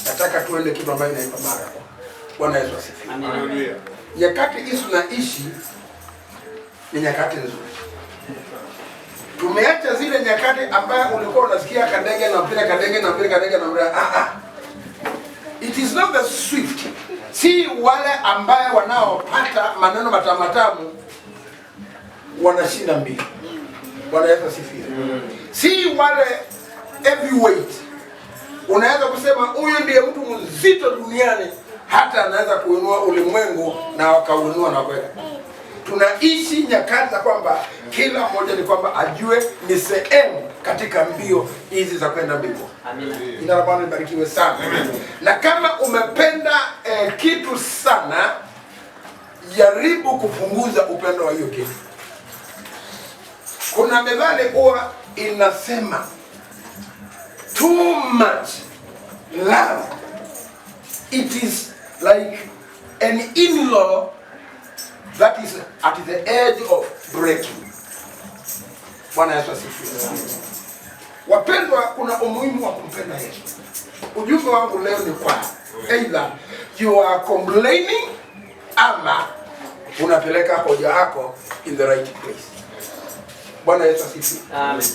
nataka tuende kitu ambayo inaitwa marathon. Bwana Yesu asifiwe. Haleluya. Nyakati hizi tunaishi ni nyakati nzuri. Tumeacha zile nyakati ambayo ulikuwa unasikia kadege na mpira kadege na mpira kadege na mpira. It is not the swift. Si wale ambayo wanaopata maneno matamatamu wanashinda mbio. Bwana Yesu asifiwe. Si wale heavyweight. Unaweza kusema huyu ndiye mtu mzito duniani, hata anaweza kuinua ulimwengu na wakauinua na kwenda. Tunaishi nyakati za kwamba kila mmoja ni kwamba ajue ni sehemu katika mbio hizi za kwenda mbinguni. Amina. Jina la Bwana libarikiwe sana. Amen. Na kama umependa kitu sana, jaribu kupunguza upendo wa hiyo kitu. Kuna methali huwa inasema too much love, it is like an in-law that is at the edge of breaking. Bwana Yesu asifiwe. Wapendwa, kuna umuhimu wa kumpenda Yesu. Ujumbe wangu leo ni kwa either you are complaining ama unapeleka hoja yako in the right place. Bwana Yesu asifiwe. Amen.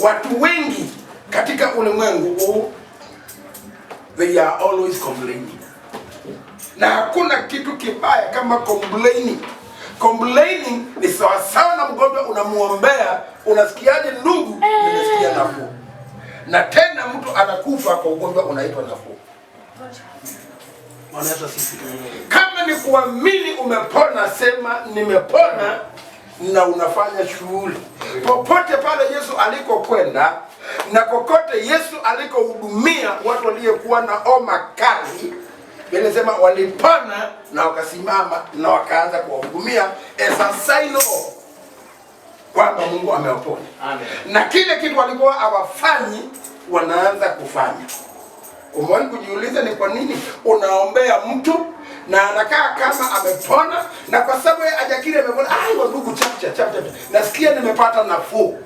Watu wengi katika ulimwengu huu, they are always complaining. Na hakuna kitu kibaya kama complaining. Complaining ni sawa sawa na mgonjwa unamuombea, unasikiaje ndugu? Nimesikia nafuu. Na tena mtu anakufa kwa ugonjwa unaitwa nafuu. Bwana Yesu asifiwe. Kama ni kuamini umepona, sema nimepona, na unafanya shughuli. Popote pale Yesu alikokwenda na kokote Yesu alikohudumia watu waliokuwa na homa kali, Biblia walipona na wakasimama na wakaanza kuwahudumia as a sign of kwamba Mungu amewaponya. Amen. Na kile kitu walikuwa hawafanyi wanaanza kufanya. Umewahi kujiuliza ni kwa nini unaombea mtu na anakaa kama amepona, na kwa sababu hajakiri amepona, ndugu chapcha nasikia nimepata nafuu,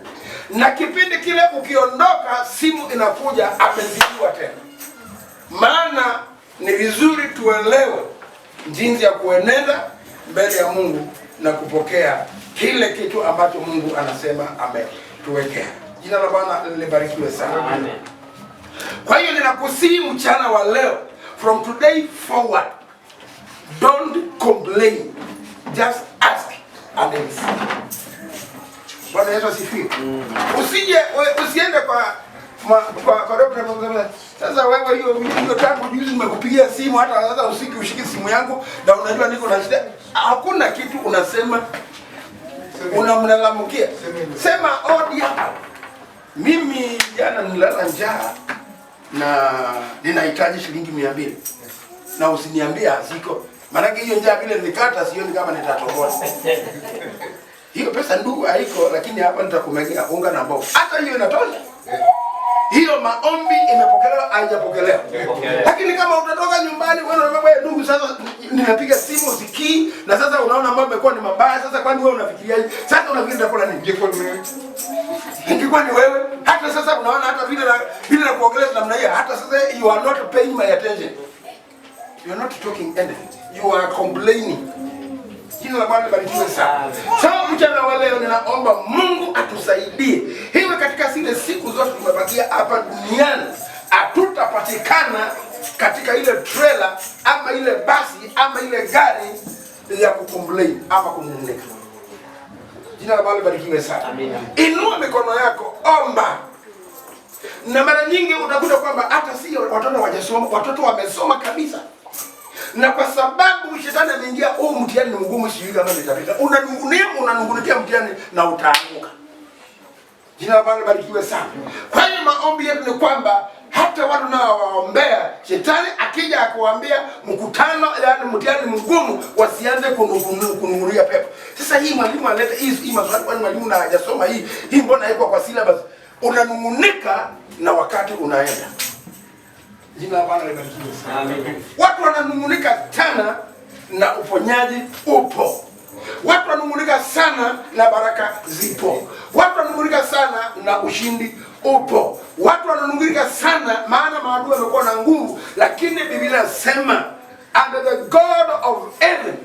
na kipindi kile ukiondoka simu inakuja amezidiwa tena. Maana ni vizuri tuelewe jinsi ya kuenenda mbele ya Mungu na kupokea kile kitu ambacho Mungu anasema ametuwekea. Jina la Bwana libarikiwe sana. Amen. Kwa hiyo ninakusihi mchana wa leo, from today forward, don't complain, just ask and receive. Bwana Yesu asifiwe. Usiende kwa dokta na sasa wewe hiyo tangu juzi nimekupigia simu, hata sasa usiki ushiki simu yangu na unajua niko na shida. Hakuna kitu unasema unamlalamkia. Sema hapa. Mimi jana nilala njaa na ninahitaji shilingi 200. Na usiniambie haziko. Maana hiyo njaa vile nilikata sioni kama nitatoboa. Hiyo pesa ndugu haiko, lakini hapa nitakumegea unga na mboga. Hata hiyo inatosha. Hiyo maombi imepokelewa haijapokelewa. Lakini kama utatoka nyumbani wewe unamwambia ndugu, sasa ninapiga simu usikii, na sasa unaona mambo yamekuwa ni mabaya, sasa kwani wewe unafikiriaje? Sasa unafikiri nitakuwa nini? Ingekuwa ni wewe. Hata sasa unaona hata vile na kuongelea namna hiyo, hata sasa you are not paying my attention. You are not talking anything. You are complaining. Jina la Bwana libarikiwe sana. Sasa mchana wa leo ninaomba Mungu atusaidie. Hiyo katika zile siku zote tumebakia hapa duniani, hatutapatikana katika ile trailer ama ile basi ama ile gari ya kucomplain ama kunung'unika. Jina la Bwana libarikiwe sana. Amina. Inua mikono yako, omba. Na mara nyingi utakuta kwamba hata sio watoto hawajasoma, watoto wamesoma kabisa. Na kwa sababu shetani ameingia, mtihani ni mgumu, sijui kama nitapita. Unanungunikia mtihani na utaanguka. Jina la Bwana libarikiwe sana. Kwa hiyo maombi yetu ni kwamba hata watu nao waombea, shetani akija akuambia mkutano yani mtihani mgumu, wasianze kunungulia pepo. Sasa hii mwalimu analeta hii maswali, kwani mwalimu na hajasoma hii mbona haiko kwa syllabus? Unanungunika na wakati unaenda. Jina la Bwana libarikiwe sana. Amen. Watu wananung'unika sana na uponyaji upo. Watu wananung'unika sana na baraka zipo. Watu wananung'unika sana na ushindi upo. Watu wananungulika sana maana maadui wamekuwa na nguvu, lakini Biblia inasema and the God of heaven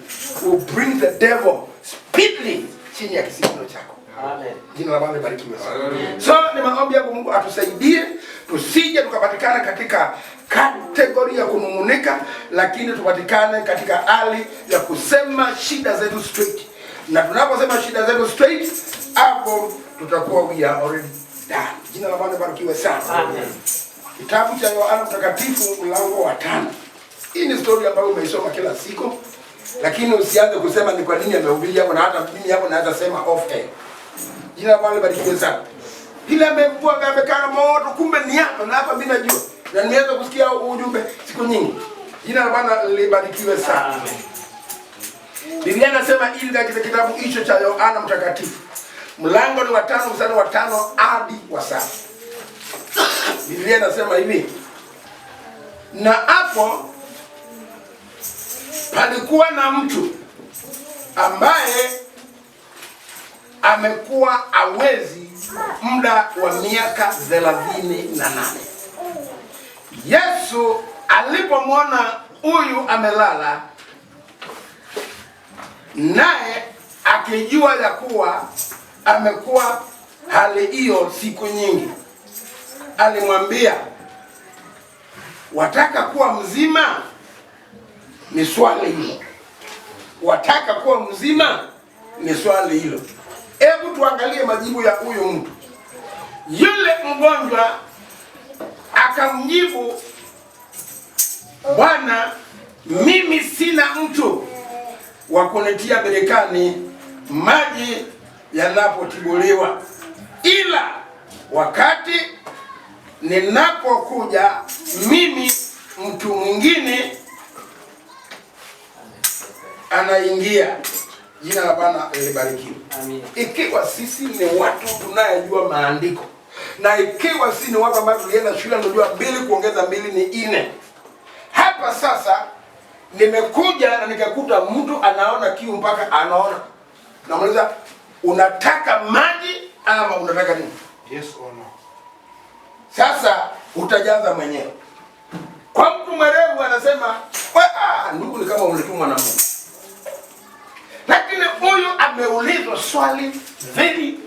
will bring the devil speedily chini ya kisigino chako. Amen. Jina la Bwana libarikiwe sana. So ni maombi yangu Mungu atusaidie tusije tukapatikana katika kategoria ya kunung'unika, lakini tupatikane katika hali ya kusema shida zetu straight. Na tunaposema shida zetu straight, hapo tutakuwa we are already done. Jina la Bwana libarikiwe sana. Amen. Kitabu cha Yohana Mtakatifu mlango wa 5. Hii ni story ambayo umeisoma kila siku, lakini usianze kusema ni kwa nini amehubiri hapo, na hata mimi hapo naweza sema off air. Jina la Bwana libarikiwe sana. Bila amekuwa amekaa moto, kumbe ni hapa na hapa mimi najua. Na nimeanza kusikia ujumbe siku nyingi. Jina la Bwana libarikiwe sana. Amen. Biblia inasema ili katika kitabu hicho cha Yohana Mtakatifu, mlango ni wa 5 mstari wa 5 hadi wa 7. Biblia inasema hivi: na hapo palikuwa na mtu ambaye amekuwa hawezi muda wa miaka 38. Yesu alipomwona huyu amelala, naye akijua ya kuwa amekuwa hali hiyo siku nyingi, alimwambia, wataka kuwa mzima? Ni swali hilo. Wataka kuwa mzima? Ni swali hilo. Hebu tuangalie majibu ya huyo mtu. Yule mgonjwa akamjibu, Bwana, mimi sina mtu wa kunitia birikani maji yanapotibuliwa, ila wakati ninapokuja mimi mtu mwingine anaingia. Jina la Bwana libarikiwe. Amen. Ikiwa sisi ni watu tunayejua maandiko, na ikiwa sisi ni watu ambao tulienda shule tunajua 2 kuongeza 2 ni 4. Hapa sasa nimekuja na nikakuta mtu anaona kiu mpaka anaona. Namuuliza, unataka maji ama unataka nini? Yes or no. Sasa utajaza mwenyewe. Kwa mtu mwerevu anasema, ndugu, ni kama umetumwa na Mungu. Lakini huyu ameulizwa swali very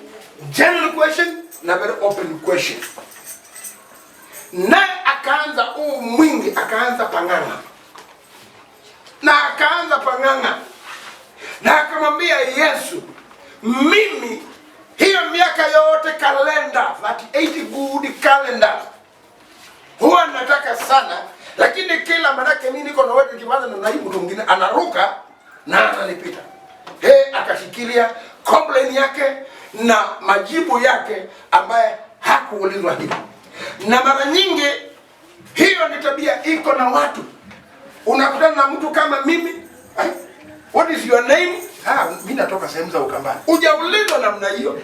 general question na very open question. Naye akaanza mwingi, akaanza panganga. Na akamwambia Yesu, mimi hiyo miaka yote kalenda, 38 good calendar, huwa nataka sana, lakini kila manake mimi niko na wewe nikianza na naibu mtu mwingine anaruka na ananipita. Akashikilia complaint yake na majibu yake ambaye hakuulizwa hivi. Na mara nyingi hiyo ni tabia iko na watu. Unakutana na mtu kama mimi, what is your name? Mimi natoka sehemu za Ukambani. Hujaulizwa namna hiyo.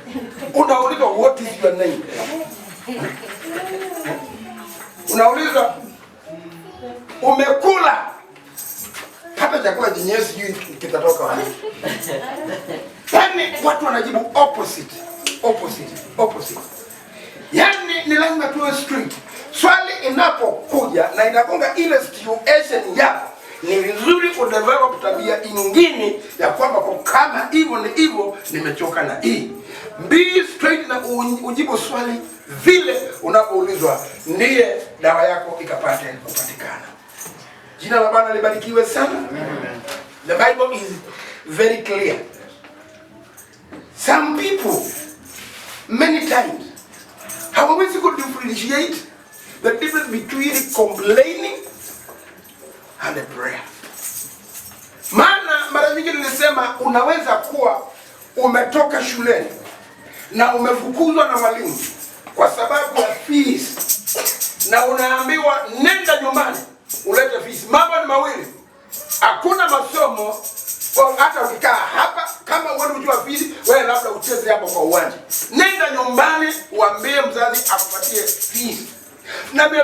Unaulizwa what is your name? Unaulizwa umekula hata chakula chenyewe sijui kitatoka wapi. Yaani watu wanajibu opposite. Yaani ni lazima tuwe straight. Swali inapokuja na inagonga ile situation yako, ni vizuri udevelop tabia nyingine ya kwamba kama hivyo ni hivyo, nimechoka na hii. Be straight na ujibu swali vile unapoulizwa, ndiye dawa yako ikapate kupatikana. Jina la Bwana libarikiwe sana. Amen. The Bible is very clear. Some people many times hawawezi ku differentiate the difference between complaining and a prayer. Maana mara nyingi nilisema unaweza kuwa umetoka shuleni na umefukuzwa na walimu kwa sababu ya fees, na unaambiwa nenda nyumbani ulete fees. Mambo ni mawili. Hakuna masomo, hata ukikaa hapa kama wewe unajua fees, wewe labda ucheze hapo kwa uwanja. Nenda nyumbani uambie mzazi akupatie fees. Na mimi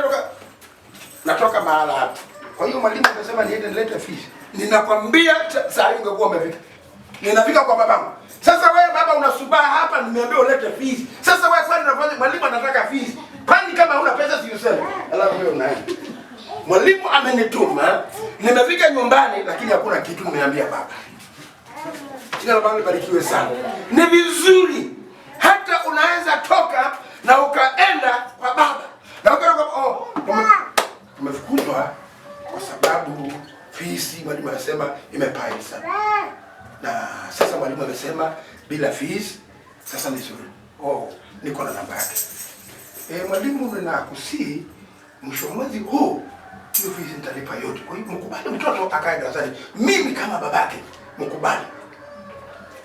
natoka mahala hapa. Kwa hiyo mwalimu akasema niende nilete fees. Ninakwambia saa hiyo ungekuwa umefika. Ninafika kwa babangu. Sasa wewe baba unasubaa hapa, nimeambia ulete fees. Sasa wewe kwani unafanya mwalimu anataka fees? Kwani kama huna pesa si useme? Alafu wewe unaenda. Mwalimu amenituma, nimefika nyumbani lakini hakuna kitu nimeambia baba. Jina la Bwana libarikiwe sana. Ni vizuri hata unaweza toka na ukaenda kwa baba. Na ukaenda kwa umefukuzwa kwa sababu fees mwalimu anasema imepai sana. Na sasa mwalimu amesema bila fees sasa ni nzuri. Niko na namba yake. Mwalimu ninakusii mwisho wa mwezi huu hiyo fees nitalipa yote. Kwa hiyo mkubali mtoto akae darasani. Mimi kama babake mkubali.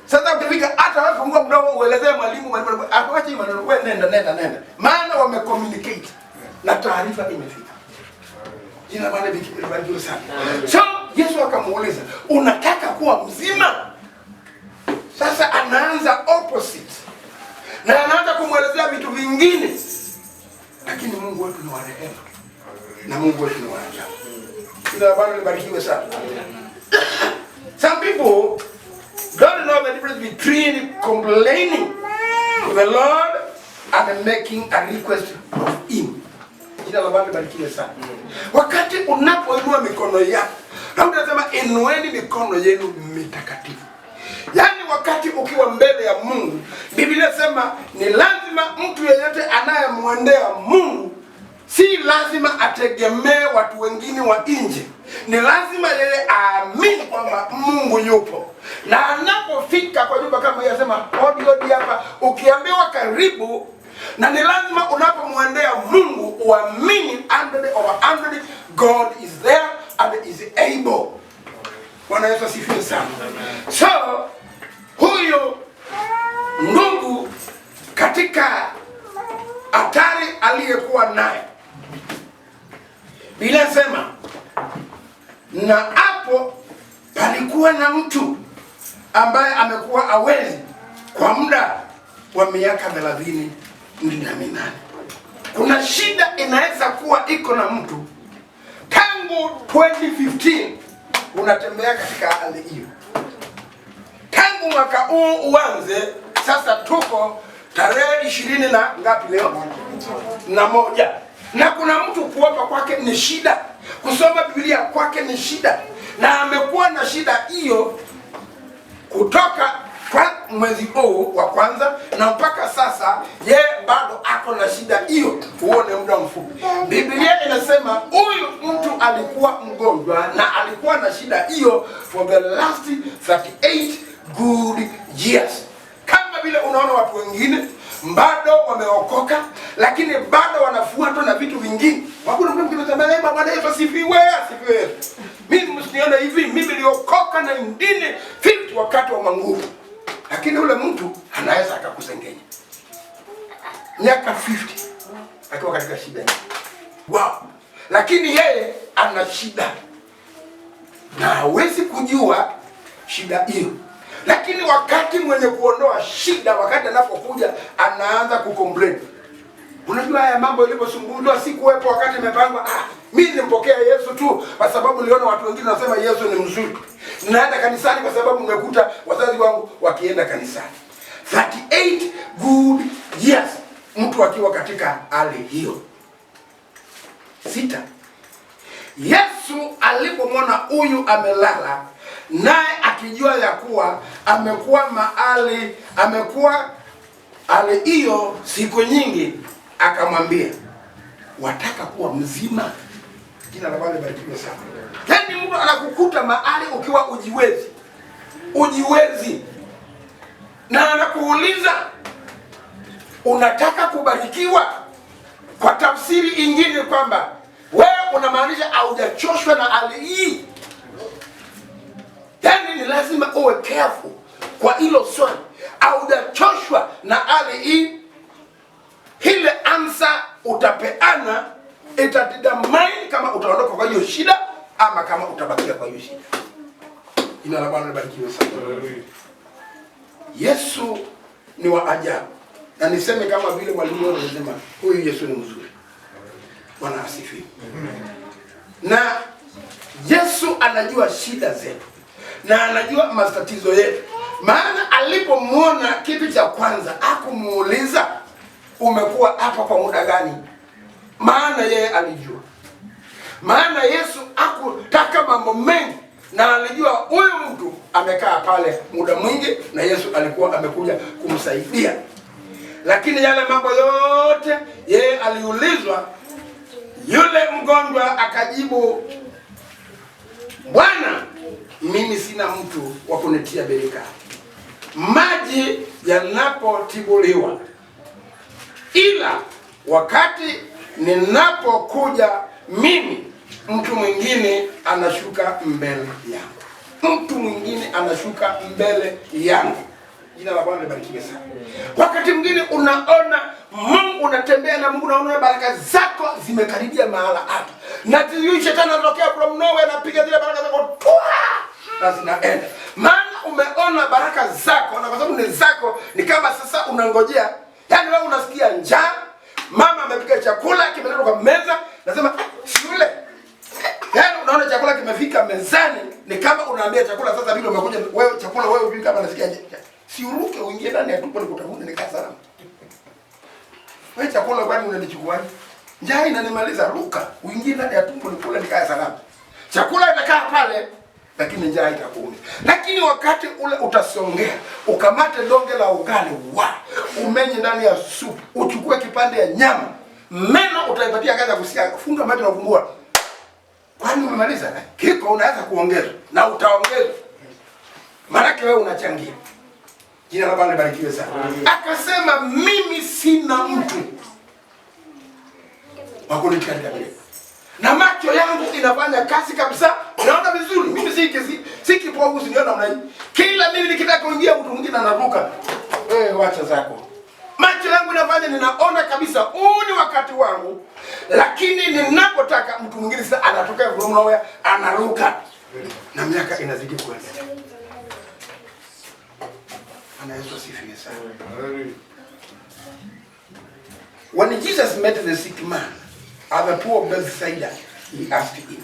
Sasa ukifika hata wewe fungua mdomo uelezee mwalimu akoache maneno, wewe nenda. Maana wamecommunicate na taarifa imefika. Jina Bwana libarikiwe sana. So Yesu akamuuliza, unataka kuwa mzima? Sasa anaanza opposite. Na anaanza kumuelezea vitu vingine. Lakini Mungu wetu ni wa rehema. Na Mungu wetu ni wa ajabu. Jina Bwana libarikiwe sana. Some people don't know the difference between complaining to the Lord and making a request of Him. Jina la Bwana libarikiwe sana. Wakati unapoinua mikono yako, na unasema inueni mikono yenu mitakatifu. Yaani wakati ukiwa mbele ya Mungu, Biblia inasema ni lazima mtu yeyote anayemwendea Mungu si lazima ategemee watu wengine wa nje. Ni lazima yeye aamini kwamba Mungu yupo. Na anapofika kwa nyumba kama hiyo anasema hodi hapa, ukiambiwa karibu, na ni lazima unapomwendea Mungu uamini 100 God is there and is able. Bwana Yesu asifiwe sana. So huyo ndugu katika hatari aliyekuwa naye, Biblia inasema na hapo palikuwa na mtu ambaye amekuwa awezi kwa muda wa miaka 38. Kuna shida inaweza kuwa iko na mtu tangu 2015 unatembea katika hali hiyo. Tangu mwaka huu uanze, sasa tuko tarehe 20 na ngapi leo? Na moja. Na kuna mtu kuomba kwake ni shida, kusoma Biblia kwake ni shida, na amekuwa na shida hiyo kutoka kwa mwezi huu wa kwanza na mpaka sasa ye bado ako na shida hiyo. Uone muda mfupi. Biblia inasema huyu mtu alikuwa mgonjwa na alikuwa na shida hiyo for the last 38 good years. Kama vile unaona watu wengine bado wameokoka lakini bado wanafuatwa na vitu vingine. Hakuna mtu anasema Bwana Yesu asifiwe, asifiwe. Mimi msinione hivi, mimi niliokoka na ndine 50 wakati wa manguvu. Lakini ule mtu anaweza akakusengenya. Miaka 50 akiwa katika shida hii. Wow. Lakini yeye ana shida. Na hawezi kujua shida hiyo. Lakini wakati mwenye kuondoa shida, wakati anapokuja anaanza kucomplain. Unajua haya mambo yaliposumbuliwa sikuwepo wakati imepangwa. Mimi nimpokea Yesu tu kwa sababu niliona watu wengine wanasema Yesu ni mzuri. Ninaenda kanisani kwa sababu nimekuta wazazi wangu wakienda kanisani. 38 good years mtu akiwa katika hali hiyo. 6. Yesu alipomwona huyu amelala, naye akijua ya kuwa amekuwa hali hiyo siku nyingi, akamwambia, wataka kuwa mzima? Jina la Bwana libarikiwe sana. Yaani mtu anakukuta mahali ukiwa ujiwezi na anakuuliza unataka kubarikiwa. Kwa tafsiri ingine kwamba wewe unamaanisha haujachoshwa na hali hii. Yaani ni lazima uwe careful kwa hilo swali. Haujachoshwa na hali hii. Ile answer utapeana itadetermine kama utaondoka kwa hiyo shida ama kama utabakia kwa hiyo shida. Jina la Bwana libarikiwe sana. Yesu ni wa ajabu. Na niseme kama vile mwalimu anasema, huyu Yesu ni mzuri. Bwana asifiwe. Na Yesu anajua shida zetu. Na anajua matatizo yetu. Maana alipomwona, kitu cha kwanza hakumuuliza umekuwa hapa kwa muda gani, maana yeye alijua. Maana Yesu hakutaka mambo mengi, na alijua huyu mtu amekaa pale muda mwingi na Yesu alikuwa amekuja kumsaidia. Lakini yale mambo yote yeye aliulizwa, yule mgonjwa akajibu, Bwana, mimi sina mtu wa kunitia birika maji yanapotibuliwa, ila wakati ninapokuja mimi, mtu mwingine anashuka mbele yangu. Mtu mwingine anashuka mbele yangu. Jina la Bwana libarikiwe sana. Wakati mwingine unaona Mungu, unatembea na Mungu, unaona baraka zako zimekaribia mahala hapa, na tiyui shetani anatokea from nowhere, anapiga zile baraka zako na zinaenda. Maana umeona baraka zako, na kwa sababu ni zako, ni kama sasa unangojea. Yaani wewe unasikia njaa, mama amepika chakula kimeletwa kwa meza, nasema si yule. Yaani unaona chakula kimefika mezani, ni kama unaambia chakula sasa bila umekuja wewe, chakula wewe hivi kama nasikia njaa, si uruke uingie ndani ya tumbo nikutafune nikaa salama. Wewe chakula kwani unanichukua? Njaa inanimaliza, ruka uingie ndani ya tumbo nikule nikaa salama. Chakula itakaa pale, lakini njaa itakuuma. Lakini wakati ule utasongea, ukamate donge la ugali, umenye ndani ya supu, uchukue kipande ya nyama, meno utaipatia kaza kusikia, funga macho na kumbua. Kwani umemaliza? Kiko unaweza kuongeza na utaongeza. Maana wewe unachangia. Jina la Bwana libarikiwe sana. Akasema mimi sina mtu wa kunitia birika. Na macho yangu inafanya kazi kabisa. Naona vizuri. Mimi si kipofu, siniona mna hii. Kila mimi nikitaka kuingia mtu mwingine anaruka. Wacha zako. Macho yangu inafanya, ninaona kabisa huu ni wakati wangu. Lakini ninapotaka mtu mwingine sasa anatokea from nowhere, anaruka. Na miaka inazidi kuendelea. Ana Yesu asifiwe sana. When Jesus met the sick man at the pool of Bethsaida, he asked him,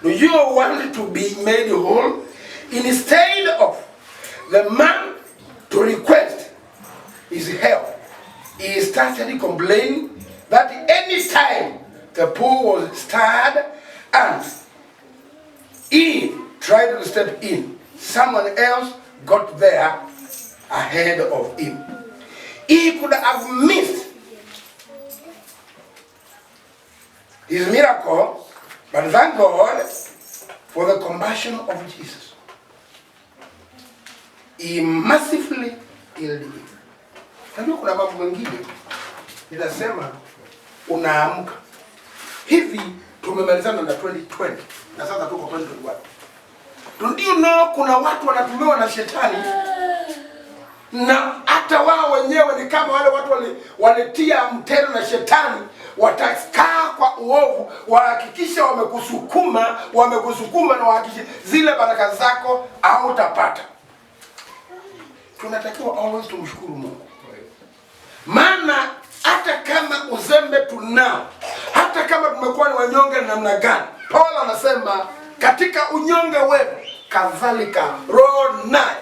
do you want to be made whole? Instead of the man to request his help, he started complaining that any time the pool was stirred and he tried to step in, someone else got there ahead of him. He could have missed his miracle, but thank God for the compassion of Jesus. He mercifully healed him. Najua kuna mambo mengine ninasema unaamka. Hivi tumemalizana na 2020 na sasa tuko 2021. Don't you know kuna watu wanatumiwa na shetani, na hata wao wenyewe ni kama wale watu walitia mtego na shetani, watakaa kwa uovu, wahakikisha wamekusukuma na wahakikisha zile baraka zako hautapata. Tunatakiwa always tumshukuru Mungu. Maana hata kama uzembe tunao, hata kama tumekuwa ni wanyonge namna gani, Paulo anasema katika unyonge wetu kadhalika Roho naye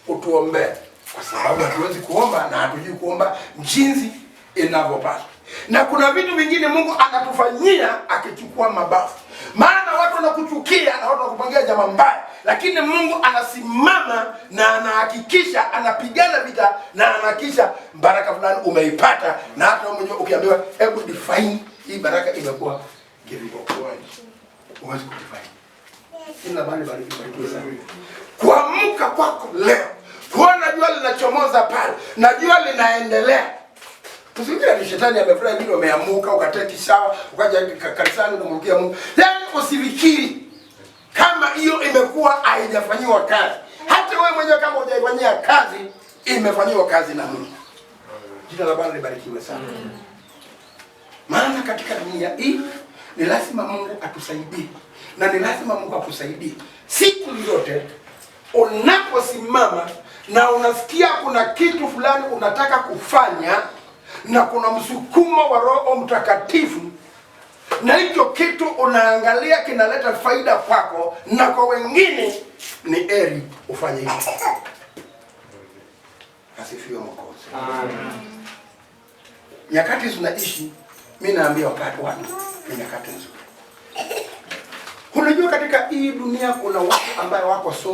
utuombea, kwa sababu hatuwezi kuomba na hatujui kuomba jinsi inavyopaswa. Na kuna vitu vingine Mungu anatufanyia akichukua mabavu. Maana watu wanakuchukia na watu wanakupangia jambo mbaya, lakini Mungu anasimama na anahakikisha, anapigana vita na anahakikisha baraka fulani umeipata. Na hata wewe ukiambiwa hebu define hii baraka imekuwa kivipi, uweze kudefine. Ina bali sana. Kuamka kwako leo, kuona jua linachomoza pale na jua linaendelea. Usifikiri ni shetani amefurahi bila umeamuka ukateki sawa ukaja kanisani unamrukia Mungu. Yaani usifikiri kama hiyo imekuwa haijafanywa kazi. Hata wewe mwenyewe kama hujaifanyia kazi, imefanywa kazi na Mungu. Jina la Bwana libarikiwe sana. Maana katika dunia hii ni lazima Mungu atusaidie. Na ni lazima Mungu akusaidie. Siku zote unaposimama na unasikia kuna kitu fulani unataka kufanya, na kuna msukumo wa Roho Mtakatifu, na hicho kitu unaangalia kinaleta faida kwako na kwa wengine, ni heri ufanye hivyo. Asifiwe Mwokozi. Amen. Nyakati tunaishi, mimi naambia watu ni nyakati nzuri. Unajua katika hii dunia kuna watu ambao wako so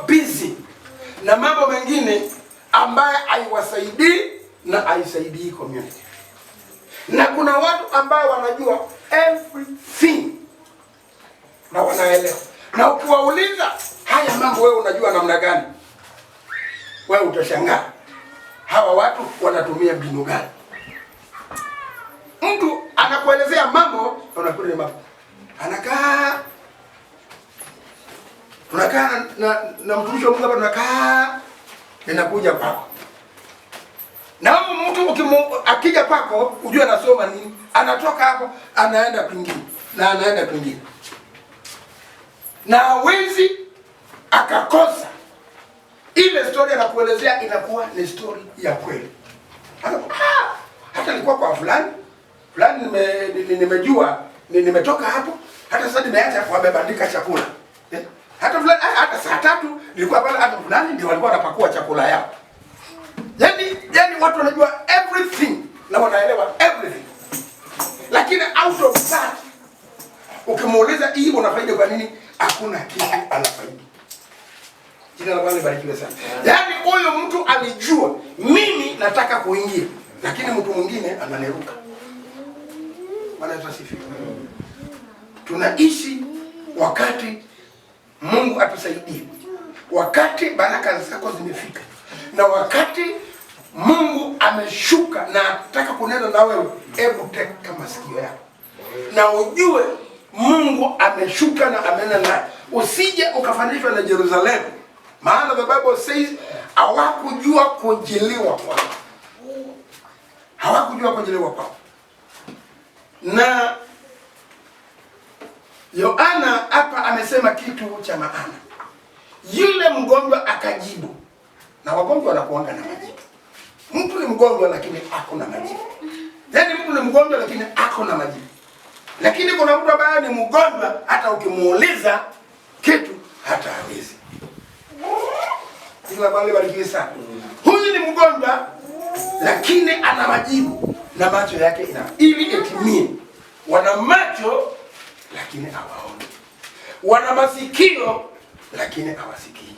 busy na mambo mengine ambaye haiwasaidii na haisaidii community. Na kuna watu ambao wanajua everything na wanaelewa. Na ukiwauliza haya mambo wewe unajua namna gani, wewe utashangaa hawa watu wanatumia mbinu gani. Mtu anakuelezea mambo, unakuta ni mambo tunakaa na mtumishi wa Mungu hapa, tunakaa ninakuja kwako. Na mtu akija kwako ujue anasoma nini, anatoka hapo anaenda kwingine na anaenda kwingine. Na hawezi akakosa ile story anakuelezea inakuwa ni story ya kweli. Hata nilikuwa kwa fulani nimejua nimetoka hapo, hata sasa nimeacha hapo wamebandika chakula. Hata fulani hata saa 3 nilikuwa pale, hata fulani ndio walikuwa wanapakua chakula yao. Yaani watu wanajua everything na wanaelewa everything. Lakini out of that ukimuuliza hii unafaida kwa nini, hakuna kitu anafaidi. Jina la Bwana libarikiwe sana. Yaani huyo mtu alijua mimi nataka kuingia, lakini mtu mwingine ananiruka. Bwana asifiwe. Tunaishi wakati Mungu atusaidie. Wakati baraka zako zimefika. Na wakati Mungu ameshuka na anataka kunena na wewe, hebu teka masikio yako. Na ujue Mungu ameshuka na amenena naye. Usije ukafanishwa na Yerusalemu. Maana the Bible says hawakujua kujiliwa kwao. Hawakujua kujiliwa kwao. Na Yohana hapa amesema kitu cha maana. Yule mgonjwa akajibu. Na wagonjwa wanakuanga na majibu. Mtu ni mgonjwa lakini ako na majibu. Yaani mtu ni mgonjwa lakini ako na majibu. Lakini kuna mtu ambaye ni mgonjwa hata ukimuuliza kitu hata hawezi. Jina la Bwana libarikiwe sana. Huyu ni mgonjwa lakini ana majibu na macho yake ili etimie. Wana macho lakini hawaoni. Wana masikio lakini hawasikii.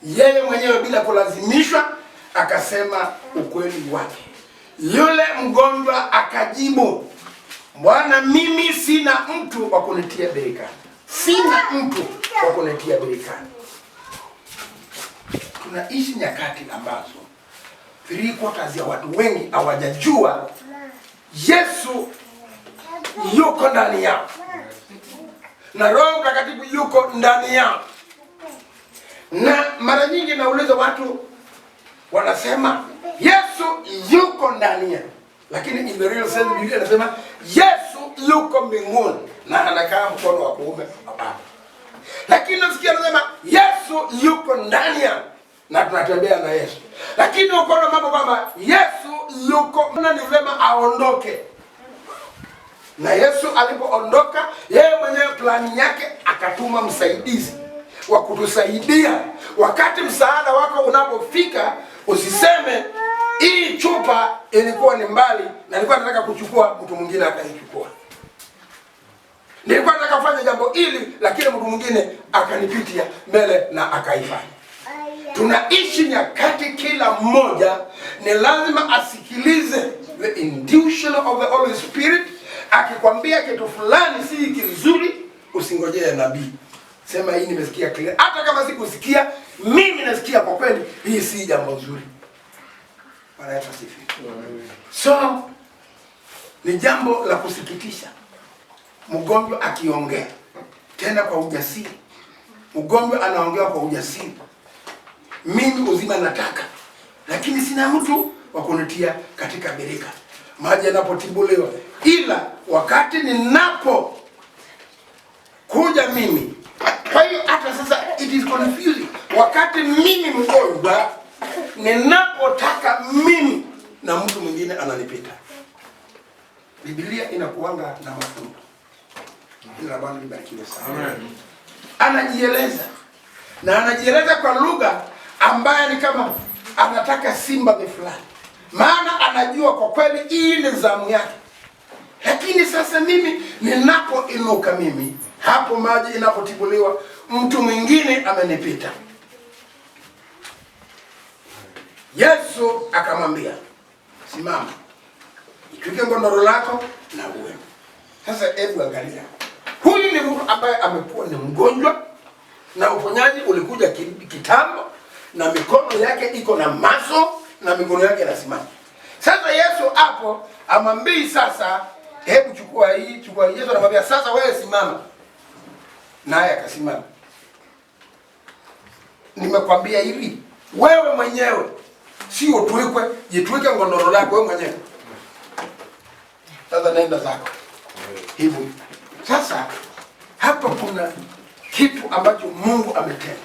Yeye mwenyewe bila kulazimishwa akasema ukweli wake. Yule mgonjwa akajibu, Bwana, mimi sina mtu wa kunitia birikani. Sina mtu wa kunitia birikani. Tunaishi nyakati ambazo 3/4 ya watu wengi hawajajua Yesu yuko ndani yao. Na Roho Mtakatifu yuko ndani yao. Na mara nyingi nauliza watu wanasema Yesu yuko ndani yao. Lakini in the real sense Biblia inasema Yesu yuko mbinguni na anakaa mkono wa kuume wa Baba. Lakini nasikia anasema Yesu yuko ndani yao na tunatembea na Yesu. Lakini uko na mambo kwamba Yesu yuko na ni vema aondoke. Na Yesu alipoondoka, yeye mwenyewe plani yake akatuma msaidizi wa kutusaidia. Wakati msaada wako unapofika, usiseme hii chupa ilikuwa ni mbali na nilikuwa nataka kuchukua, mtu mwingine akaichukua. Nilikuwa nataka kufanya jambo hili lakini mtu mwingine akanipitia mbele na akaifanya. Tunaishi nyakati kila mmoja ni lazima asikilize the induction of the Holy Spirit. Akikwambia kitu fulani si kizuri, usingojee nabii. Sema hii nimesikia clear. Hata kama sikusikia, mimi nasikia kwa kweli hii si jambo zuri. Bwana Yesu asifiwe. So ni jambo la kusikitisha. Mgonjwa akiongea tena kwa ujasiri. Mgonjwa anaongea kwa ujasiri. Mimi uzima nataka, lakini sina mtu wa kunitia katika birika. Maji yanapotibuliwa. Ila wakati ninapo kuja mimi. Kwa hiyo hata sasa it is confusing. Wakati mimi mgonjwa ninapotaka mimi na mtu mwingine ananipita. Biblia inakuanga na mafunzo. Jina la Bwana libarikiwe sana. Amen. Anajieleza. Na anajieleza kwa lugha ambaye ni kama anataka simba ni fulani, maana anajua kwa kweli hii ni zamu yake. Lakini sasa mimi ninapoinuka, mimi hapo maji inapotibuliwa, mtu mwingine amenipita. Yesu akamwambia, simama, itwike godoro lako na uende. Sasa hebu angalia, huyu ni mtu ambaye amekuwa ni mgonjwa na uponyaji ulikuja kitambo, na mikono yake iko na maso na mikono yake inasimama. Sasa Yesu hapo amwambii sasa, hebu chukua hii, chukua hii. Yesu anamwambia sasa, wewe simama. Naye akasimama. Nimekwambia hivi, wewe mwenyewe sio tuikwe, jitwike godoro lako wewe mwenyewe. Sasa nenda zako. Hivyo. Sasa hapa kuna kitu ambacho Mungu ametenda,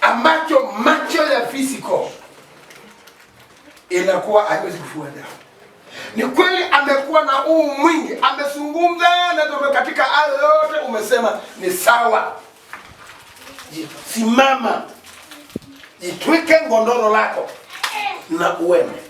ambacho macho ya physical inakuwa haiwezi kufua dawa. Ni kweli amekuwa na mwingi, amezungumza na katika hayo yote umesema ni sawa. Simama, jitwike godoro lako na uende.